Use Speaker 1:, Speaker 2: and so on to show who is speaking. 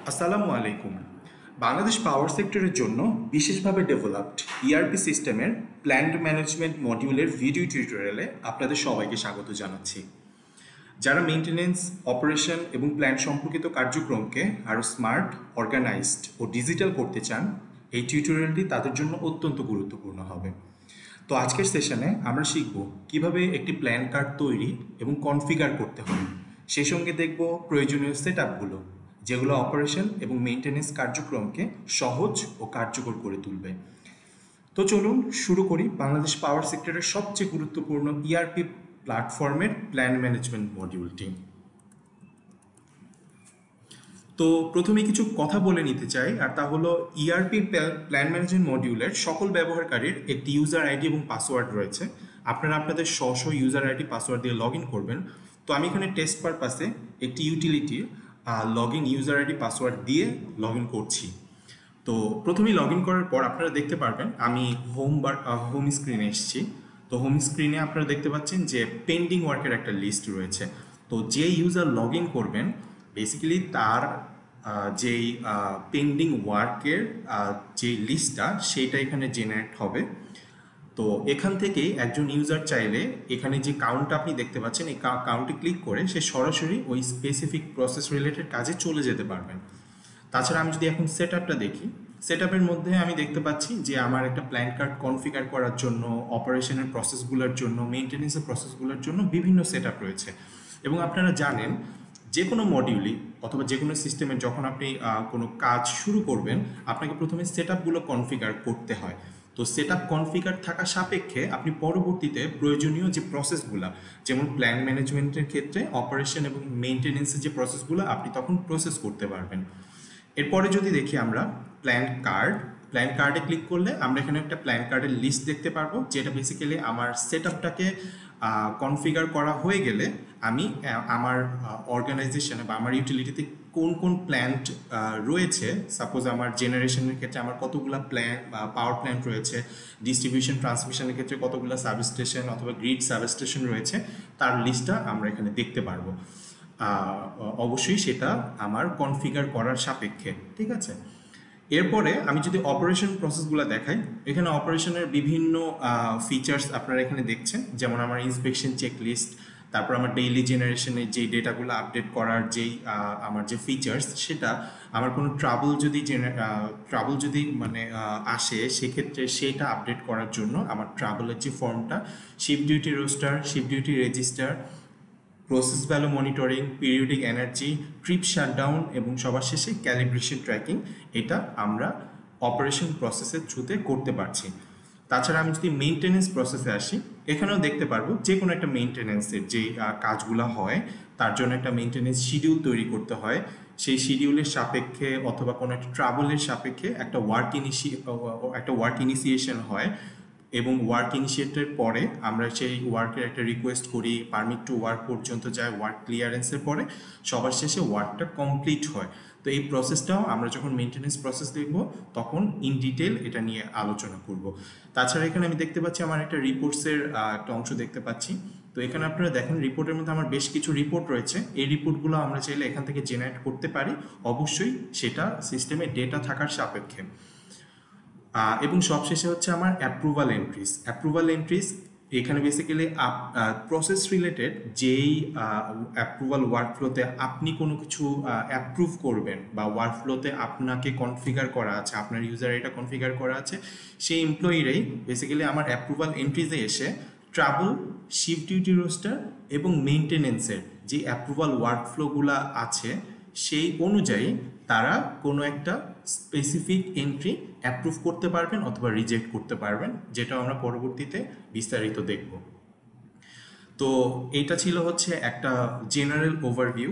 Speaker 1: আসসালামু আলাইকুম। বাংলাদেশ পাওয়ার সেক্টরের জন্য বিশেষভাবে ডেভেলপড ইআরপি সিস্টেমের প্ল্যান্ট ম্যানেজমেন্ট মডিউলের ভিডিও টিউটোরিয়ালে আপনাদের সবাইকে স্বাগত জানাচ্ছি। যারা মেইনটেনেন্স, অপারেশন এবং প্ল্যান্ট সম্পর্কিত কার্যক্রমকে আরও স্মার্ট, অর্গানাইজড ও ডিজিটাল করতে চান, এই টিউটোরিয়ালটি তাদের জন্য অত্যন্ত গুরুত্বপূর্ণ হবে। তো আজকের সেশনে আমরা শিখব কিভাবে একটি প্ল্যান কার্ড তৈরি এবং কনফিগার করতে হয়। সেই সঙ্গে দেখব প্রয়োজনীয় সেটআপগুলো, যেগুলো অপারেশন এবং মেইনটেনেন্স কার্যক্রমকে সহজ ও কার্যকর করে তুলবে। তো চলুন শুরু করি বাংলাদেশ পাওয়ার সেক্টরের সবচেয়ে গুরুত্বপূর্ণ ইআরপি প্ল্যাটফর্মের প্ল্যান ম্যানেজমেন্ট মডিউলটি। তো প্রথমে কিছু কথা বলে নিতে চাই, আর তা হলো ইআরপি প্ল্যান ম্যানেজমেন্ট মডিউলের সকল ব্যবহারকারীর একটি ইউজার আইডি এবং পাসওয়ার্ড রয়েছে। আপনারা আপনাদের স্ব ইউজার আইডি পাসওয়ার্ড দিয়ে লগ ইন করবেন। তো আমি এখানে টেস্ট পারপাসে একটি ইউটিলিটির log in user ID password দিয়ে লগ ইন করছি। তো প্রথমেই লগ ইন করার পর আপনারা দেখতে পারবেন আমি হোম স্ক্রিনে এসেছি। তো হোম স্ক্রিনে আপনারা দেখতে পাচ্ছেন যে পেন্ডিং ওয়ার্কের একটা লিস্ট রয়েছে। তো যে ইউজার লগ ইন করবেন বেসিক্যালি তার যেই পেন্ডিং ওয়ার্কের যে লিস্টটা সেইটা এখানে জেনারেট হবে। তো এখান থেকেই একজন ইউজার চাইলে এখানে যে কাউন্ট আপনি দেখতে পাচ্ছেন এই কাউন্টে ক্লিক করে সে সরাসরি ওই স্পেসিফিক প্রসেস রিলেটেড কাজে চলে যেতে পারবেন। তাছাড়া আমি যদি এখন সেট আপটা দেখি, সেট আপের মধ্যে আমি দেখতে পাচ্ছি যে আমার একটা প্ল্যান কার্ড কনফিগার করার জন্য, অপারেশনের প্রসেসগুলোর জন্য, মেইনটেনেন্সের প্রসেসগুলোর জন্য বিভিন্ন সেট আপ রয়েছে। এবং আপনারা জানেন যে কোনো মডিউলই অথবা যে কোনো সিস্টেমে যখন আপনি কোনো কাজ শুরু করবেন আপনাকে প্রথমে সেট আপগুলো কনফিগার করতে হয়। তো সেট আপ কনফিগার থাকা সাপেক্ষে আপনি পরবর্তীতে প্রয়োজনীয় যে প্রসেসগুলো, যেমন প্ল্যান ম্যানেজমেন্টের ক্ষেত্রে অপারেশন এবং মেইনটেনেন্সের যে প্রসেসগুলো আপনি তখন প্রসেস করতে পারবেন। এরপরে যদি দেখি আমরা প্ল্যান কার্ডে ক্লিক করলে আমরা এখানে একটা প্ল্যান কার্ডের লিস্ট দেখতে পারবো, যেটা বেসিক্যালি আমার সেট আপটাকে কনফিগার করা হয়ে গেলে আমি আমার অর্গানাইজেশনে বা আমার ইউটিলিটিতে কোন কোন প্ল্যান্ট রয়েছে। সাপোজ আমার জেনারেশনের ক্ষেত্রে আমার কতগুলো প্ল্যান্ট বা পাওয়ার প্ল্যান্ট রয়েছে, ডিস্ট্রিবিউশন ট্রান্সমিশনের ক্ষেত্রে কতগুলো সাবস্টেশন অথবা গ্রিড সাবস্টেশন রয়েছে, তার লিস্টটা আমরা এখানে দেখতে পারবো। অবশ্যই সেটা আমার কনফিগার করার সাপেক্ষে, ঠিক আছে। এরপরে আমি যদি অপারেশন প্রসেসগুলো দেখাই, এখানে অপারেশনের বিভিন্ন ফিচার্স আপনারা এখানে দেখছেন, যেমন আমার ইন্সপেকশন চেকলিস্ট, তারপর আমার ডেইলি জেনারেশনের যেই ডেটাগুলো আপডেট করার যেই আমার যে ফিচার্স, সেটা আমার কোনো ট্রাবল যদি মানে আসে সেক্ষেত্রে সেটা আপডেট করার জন্য আমার ট্রাবলের যে ফর্মটা, shift duty roster, shift duty register, process value monitoring, periodic energy, trip shutdown এবং সবার শেষে ক্যালিব্রেশন ট্র্যাকিং, এটা আমরা অপারেশন প্রসেসের থ্রুতে করতে পারছি। তাছাড়া আমি যদি মেইনটেনেন্স প্রসেসে আসি, এখানেও দেখতে পারবো যে কোনো একটা মেইনটেনেন্সের যে কাজগুলো হয় তার জন্য একটা মেইনটেনেন্স শিডিউল তৈরি করতে হয়। সেই শিডিউলের সাপেক্ষে অথবা কোনো একটা ট্রাভেলের সাপেক্ষে একটা ওয়ার্ক ইনিশিয়েশন হয়, এবং ওয়ার্ক ইনিশিয়েটের পরে আমরা সেই ওয়ার্কের একটা রিকোয়েস্ট করি, পারমিট টু ওয়ার্ক পর্যন্ত যায়, ওয়ার্ক ক্লিয়ারেন্সের পরে সবার শেষে ওয়ার্কটা কমপ্লিট হয়। তো এই প্রসেসটাও আমরা যখন মেইনটেনেন্স প্রসেস দেখব তখন ইন ডিটেল এটা নিয়ে আলোচনা করব। তাছাড়া এখানে আমি দেখতে পাচ্ছি আমার একটা রিপোর্টসের একটা অংশ দেখতে পাচ্ছি। তো এখানে আপনারা দেখেন রিপোর্টের মধ্যে আমার বেশ কিছু রিপোর্ট রয়েছে। এই রিপোর্টগুলো আমরা চাইলে এখান থেকে জেনারেট করতে পারি, অবশ্যই সেটা সিস্টেমে ডেটা থাকার সাপেক্ষে। এবং সবশেষে হচ্ছে আমার অ্যাপ্রুভাল এন্ট্রিজ। এখানে বেসিক্যালি প্রসেস রিলেটেড যেই অ্যাপ্রুভাল ওয়ার্কফ্লোতে আপনি কোনো কিছু অ্যাপ্রুভ করবেন বা ওয়ার্কফ্লোতে আপনাকে কনফিগার করা আছে, আপনার ইউজার এটা কনফিগার করা আছে, সেই এমপ্লয়িরাই বেসিক্যালি আমার অ্যাপ্রুভাল এন্ট্রিজে এসে ট্রাভেল, শিফট ডিউটি রোস্টার এবং মেইনটেনেন্সের যে অ্যাপ্রুভাল ওয়ার্কফ্লোগুলো আছে সেই অনুযায়ী তারা কোনো একটা স্পেসিফিক এন্ট্রি অ্যাপ্রুভ করতে পারবেন অথবা রিজেক্ট করতে পারবেন, যেটা আমরা পরবর্তীতে বিস্তারিত দেখব। তো এইটা ছিল হচ্ছে একটা জেনারেল ওভারভিউ।